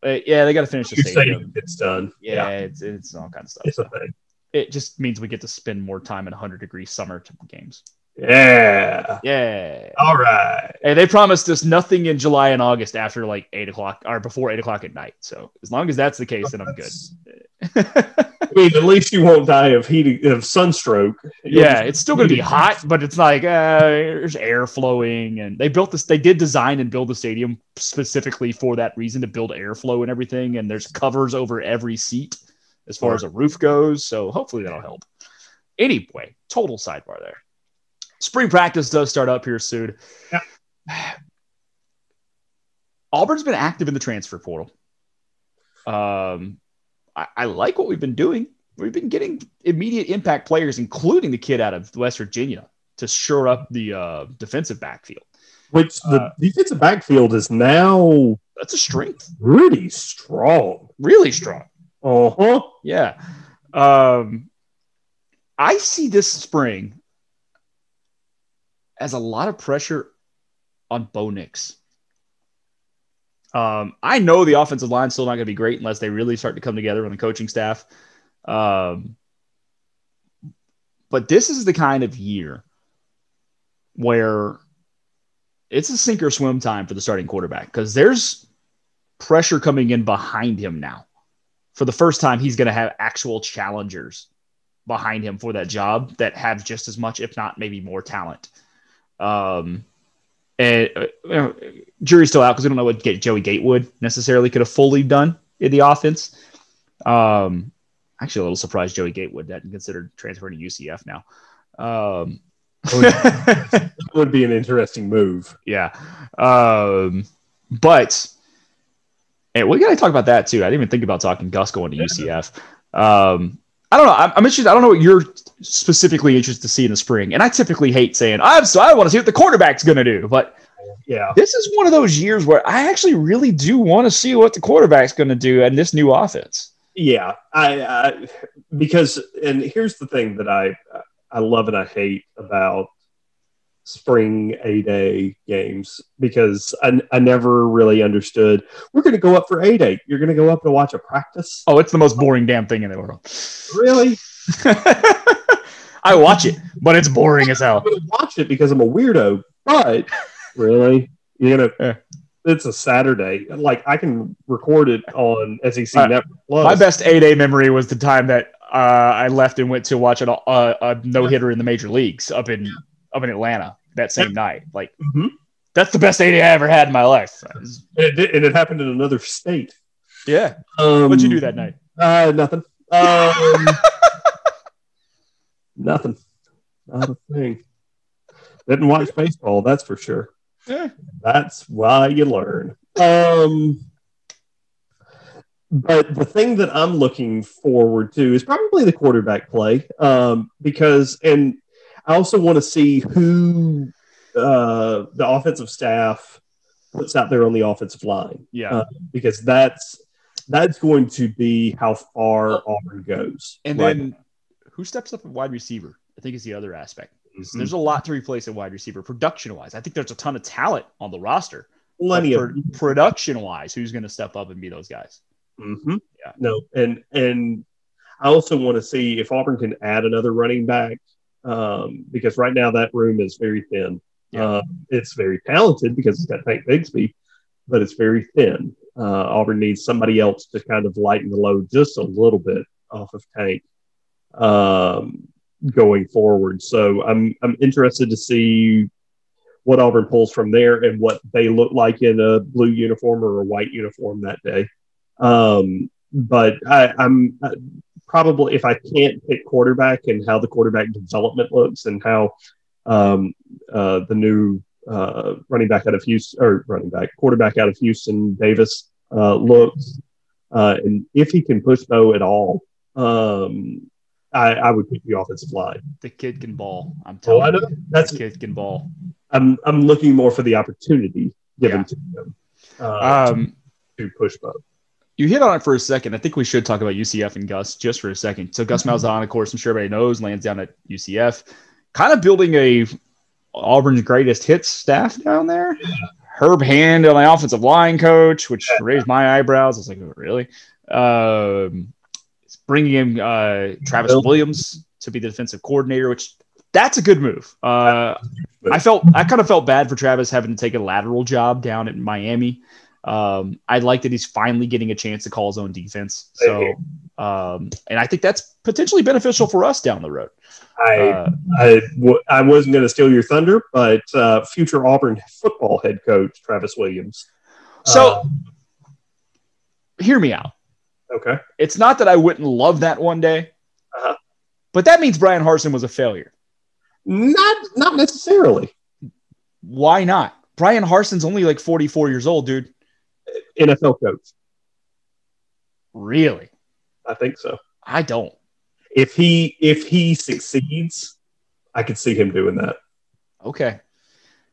they got to finish the stadium. It's done. Yeah, it's all kinds of stuff. It's a thing. It just means we get to spend more time in 100-degree summer games. Yeah. All right. Hey, they promised us nothing in July and August after like 8 o'clock or before 8 o'clock at night. So as long as that's the case, then I'm good. I mean, at least you won't die of sunstroke. Yeah, it's still going to be hot, but it's like there's air flowing, and they did design and build the stadium specifically for that reason, to build airflow and everything. And there's covers over every seat as far as a roof goes. So hopefully that'll help. Anyway, total sidebar there. Spring practice does start up here soon. Yeah. Auburn's been active in the transfer portal. I like what we've been doing. We've been getting immediate impact players, including the kid out of West Virginia, to shore up the defensive backfield. Which the defensive backfield is now... That's a strength. Pretty strong. Really strong. Uh-huh. Yeah. I see this spring as a lot of pressure on Bo Nix. I know the offensive line's still not going to be great unless they really start to come together on the coaching staff. But this is the kind of year where it's a sink or swim time for the starting quarterback, because there's pressure coming in behind him now. For the first time, he's going to have actual challengers behind him for that job that have just as much, if not maybe more talent. Jury's still out because we don't know what Joey Gatewood necessarily could have fully done in the offense. Actually, a little surprised Joey Gatewood hadn't considered transferring to UCF now. That would be an interesting move. Yeah. But we got to talk about that too. I didn't even think about talking Gus going to UCF. I don't know. I'm interested. I don't know what you're specifically interested to see in the spring. And I typically hate saying, I want to see what the quarterback's going to do. But yeah, this is one of those years where I actually really do want to see what the quarterback's going to do in this new offense. Yeah, because here's the thing that I love and I hate about spring A-Day games, because I never really understood. We're going to go up for A-Day. You're going to go up to watch a practice? Oh, it's the most boring damn thing in the world. Really? I watch it, but it's boring as hell. I'm going to watch it because I'm a weirdo, but really? It's a Saturday. Like, I can record it on SEC Network Plus. My best A-Day memory was the time that I left and went to watch a no-hitter in the major leagues up in Atlanta that same night. Like, that's the best A-Day I ever had in my life. And it happened in another state. Yeah. What'd you do that night? Nothing. Nothing. Not a thing. Didn't watch baseball, that's for sure. Yeah. That's why you learn. But the thing that I'm looking forward to is probably the quarterback play, because I also want to see who the offensive staff puts out there on the offensive line. Yeah, because that's going to be how far Auburn goes. And then who steps up at wide receiver, I think, is the other aspect. There's a lot to replace at wide receiver production-wise. I think there's a ton of talent on the roster. Plenty of production-wise, who's going to step up and be those guys? Mm-hmm. Yeah. No, and I also want to see if Auburn can add another running back, because right now that room is very thin. Yeah. It's very talented because it's got Tank Bigsby, but it's very thin. Auburn needs somebody else to kind of lighten the load just a little bit off of Tank going forward. So I'm interested to see what Auburn pulls from there and what they look like in a blue uniform or a white uniform that day. But I'm probably, if I can't pick quarterback and how the quarterback development looks and how the new quarterback out of Houston, Davis, looks, and if he can push Bo at all, I would pick the offensive line. The kid can ball. I'm telling you, the kid can ball. I'm looking more for the opportunity given to him to push Bo. You hit on it for a second. I think we should talk about UCF and Gus just for a second. So Gus Malzahn, of course, I'm sure everybody knows, lands down at UCF, kind of building a Auburn's greatest hits staff down there. Yeah. Herb Hand on the offensive line coach, which raised my eyebrows. I was like, oh, really? It's bringing in Travis Williams to be the defensive coordinator, which that's a good move. I kind of felt bad for Travis having to take a lateral job down in Miami. I like that he's finally getting a chance to call his own defense. So, and I think that's potentially beneficial for us down the road. I wasn't going to steal your thunder, but future Auburn football head coach Travis Williams. So, hear me out. Okay. It's not that I wouldn't love that one day, but that means Brian Harsin was a failure. Not necessarily. Why not? Brian Harsin's only like 44 years old, dude. NFL coach. Really? I think so. I don't. If he succeeds, I could see him doing that. Okay.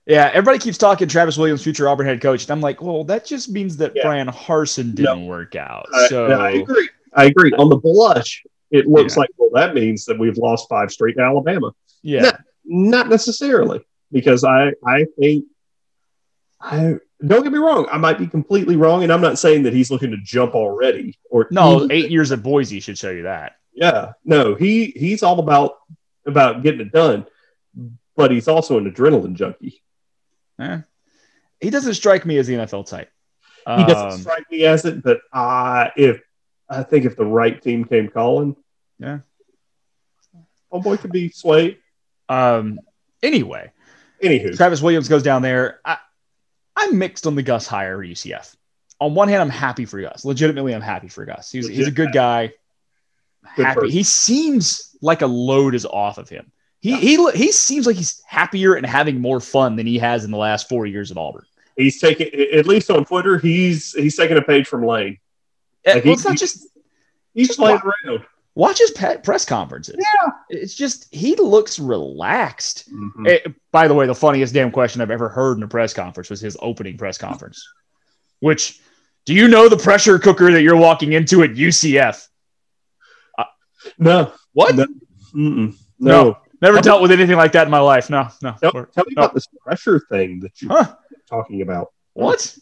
Yeah, everybody keeps talking Travis Williams, future Auburn head coach. And I'm like, well, that just means that Brian Harsin didn't work out. I agree. On the blush, it looks like, well, that means that we've lost 5 straight to Alabama. Yeah. Not necessarily, because I think don't get me wrong, I might be completely wrong, and I'm not saying that he's looking to jump already. No, 8 years at Boise should show you that. Yeah, no, he's all about getting it done, but he's also an adrenaline junkie. He doesn't strike me as the NFL type. He doesn't strike me as it, but I think if the right team came calling, homeboy could be swayed. Anyway, Travis Williams goes down there. I'm mixed on the Gus hire at UCF. On one hand, I'm happy for Gus. Legitimately, I'm happy for Gus. He's a good guy. Happy. He seems like a load is off of him. He seems like he's happier and having more fun than he has in the last 4 years at Auburn. He's taking, at least on Twitter, he's taking a page from Lane. It's not just he's playing around. Watch his press conferences. Yeah. It's just, he looks relaxed. Mm-hmm. By the way, the funniest damn question I've ever heard in a press conference was his opening press conference, which, do you know the pressure cooker that you're walking into at UCF? No. What? No. Never dealt with anything like that in my life. No. Tell me about this pressure thing that you're talking about. What?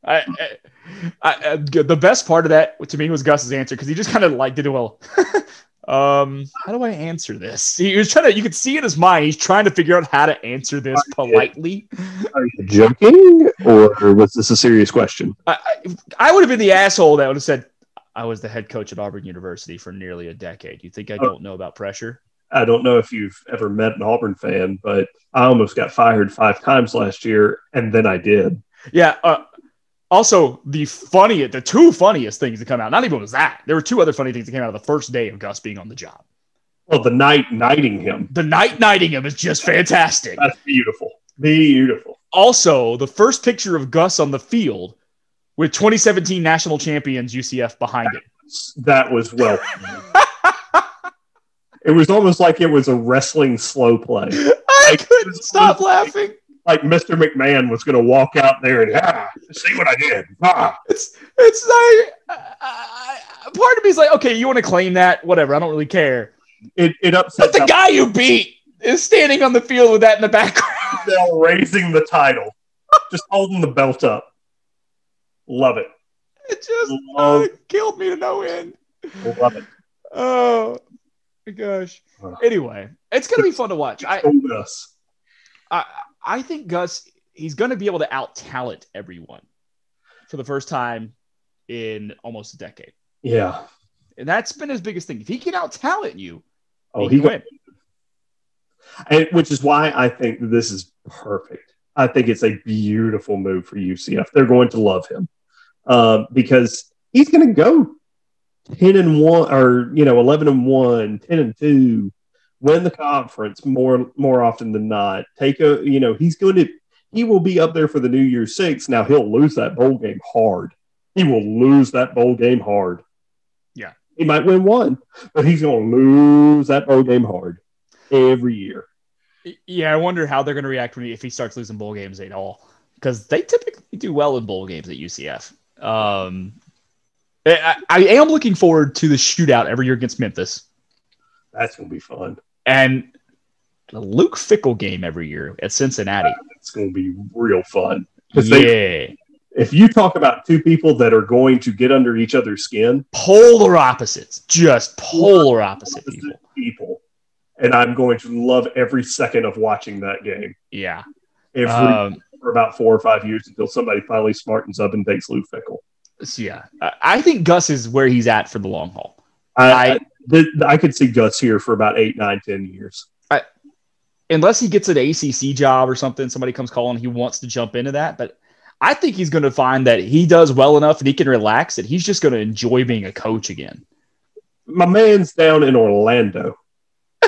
The best part of that to me was Gus's answer, because he just kind of did it well. How do I answer this? He was trying to. You could see in his mind he's trying to figure out how to answer this politely. Are you joking, or was this a serious question? I would have been the asshole that would have said, "I was the head coach at Auburn University for nearly a decade. You think I don't know about pressure?" I don't know if you've ever met an Auburn fan, but I almost got fired 5 times last year, and then I did. Yeah. Also, the two funniest things that come out, not even was that. There were 2 other funny things that came out of the first day of Gus being on the job. Well, the nighting him. The nighting him is just fantastic. That's beautiful. Beautiful. Also, the first picture of Gus on the field with 2017 national champions UCF behind it. That was well. It was almost like it was a wrestling slow play. I couldn't stop laughing. Like Mr. McMahon was going to walk out there and see what I did. It's like part of me is like, okay, you want to claim that? Whatever, I don't really care. It upsets. But the guy you beat is standing on the field with that in the background. They're raising the title, just holding the belt up. Love it. It just killed me to no end. Love it. Oh my gosh. Anyway, it's gonna be fun to watch. I think Gus, he's gonna be able to out-talent everyone for the first time in almost a decade. Yeah. And that's been his biggest thing. If he can out-talent you, he can win. And which is why I think this is perfect. I think it's a beautiful move for UCF. They're going to love him because he's going to go 10-1 or 11-1, 10-2, win the conference more often than not. He will be up there for the New Year's Six. Now he'll lose that bowl game hard. He will lose that bowl game hard. Yeah, he might win one, but he's going to lose that bowl game hard every year. Yeah, I wonder how they're going to react if he starts losing bowl games at all, because they typically do well in bowl games at UCF. I am looking forward to the shootout every year against Memphis. That's going to be fun. And the Luke Fickell game every year at Cincinnati. It's going to be real fun. If you talk about two people that are going to get under each other's skin. Polar opposites. Just polar opposite people. And I'm going to love every second of watching that game. Yeah. For about 4 or 5 years until somebody finally smartens up and takes Luke Fickell. So yeah. I think Gus is where he's at for the long haul. I could see Gus here for about 8, 9, 10 years. Unless he gets an ACC job or something, somebody comes calling, he wants to jump into that. But I think he's going to find that he does well enough and he can relax that he's just going to enjoy being a coach again. My man's down in Orlando.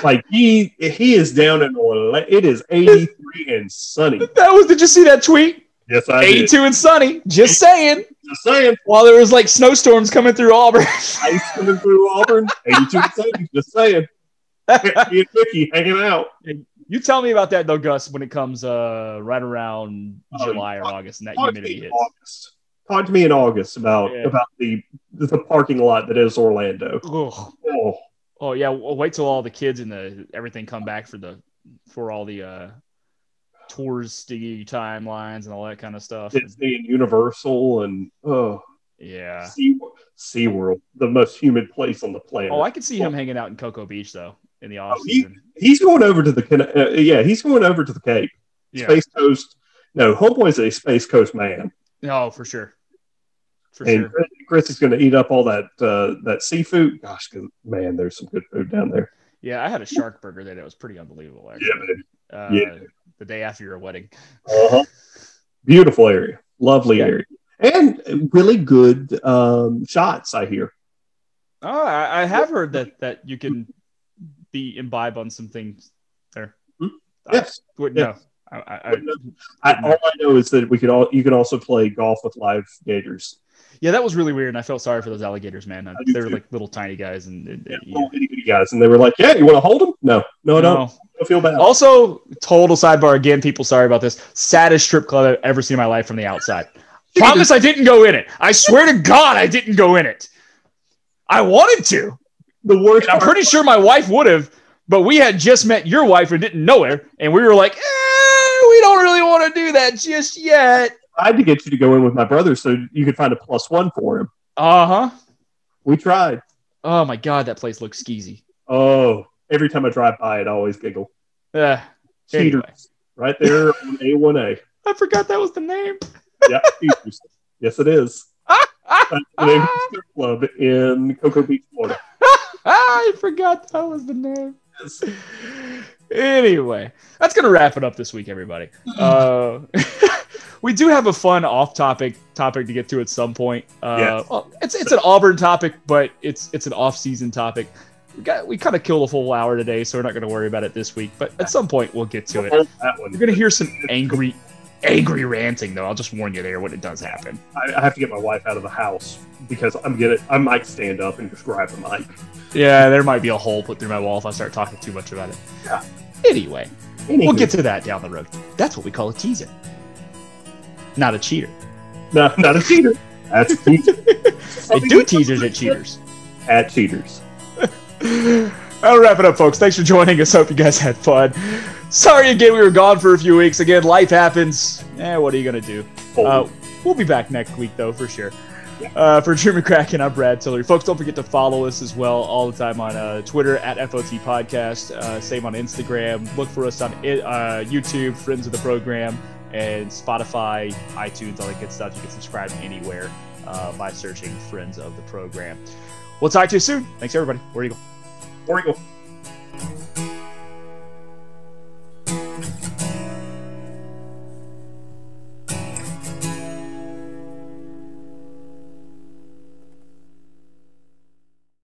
Like he is down in Orlando. It is 83 and sunny. Did you see that tweet? Yes, I 82 did. And sunny. Just saying. While there was like snowstorms coming through Auburn. Ice coming through Auburn. 82 and sunny. Just saying. Me and Vicky hanging out. You tell me about that though, Gus, when it comes right around July or August and that humidity hits. Talk to me in August about the parking lot that is Orlando. Oh yeah, we'll wait till all the kids and everything come back for all the touristy timelines and all that kind of stuff. Disney and Universal and yeah, SeaWorld, the most humid place on the planet. Oh, I could see him hanging out in Cocoa Beach though in the off season. He's going over to the he's going over to the Cape. Yeah. Space Coast. No, Homeboy's a Space Coast man. Oh, for sure. Sure. Chris is going to eat up all that seafood. Gosh, man, there's some good food down there. Yeah, I had a shark burger there that was pretty unbelievable. Actually. Yeah, the day after your wedding. Beautiful area, lovely area, and really good shots. I hear. Oh, I have heard that you can be imbibe on some things there. Yes. I wouldn't know. All I know is that you can also play golf with live gators. Yeah, that was really weird, and I felt sorry for those alligators, man. They were like little tiny guys, little itty bitty guys, and they were like, "Yeah, you want to hold them?" No, I don't. I feel bad. Also, total sidebar again. People, sorry about this. Saddest strip club I've ever seen in my life from the outside. Promise I didn't go in it. I swear to God, I didn't go in it. I wanted to. The worst. I'm pretty sure my wife would have, but we had just met your wife and didn't know her, and we were like, we don't really want to do that just yet. I had to get you to go in with my brother so you could find a +1 for him. We tried. Oh my God, that place looks skeezy. Oh, every time I drive by it, I always giggle. Anyway. Cheaters, right there on A1A. I forgot that was the name. Yeah, Cheaters. Yes, it is. That's the name of the strip club in Cocoa Beach, Florida. I forgot that was the name. Yes. Anyway, that's going to wrap it up this week, everybody. We do have a fun off-topic to get to at some point. Well, it's an Auburn topic, but it's an off-season topic. We kind of killed a full hour today, so we're not going to worry about it this week. But at some point, we'll get to it. You're going to hear some angry ranting, though. I'll just warn you there when it does happen. I have to get my wife out of the house because I might stand up and just grab the mic. Yeah, there might be a hole put through my wall if I start talking too much about it. Yeah. Anyway, we'll get to that down the road. That's what we call a teaser. Not a cheater. No, not a cheater. That's a teaser. They do teasers at cheaters. At cheaters. I'll wrap it up, folks. Thanks for joining us. Hope you guys had fun. Sorry again, we were gone for a few weeks. Again, life happens. What are you going to do? We'll be back next week, though, for sure. For Drew McCracken, I'm Brad Tillery. Folks, don't forget to follow us as well all the time on Twitter at FOT Podcast. Same on Instagram. Look for us on YouTube, Friends of the Program, and Spotify, iTunes, all that good stuff. You can subscribe anywhere by searching Friends of the Program. We'll talk to you soon. Thanks, everybody. War Eagle. War Eagle.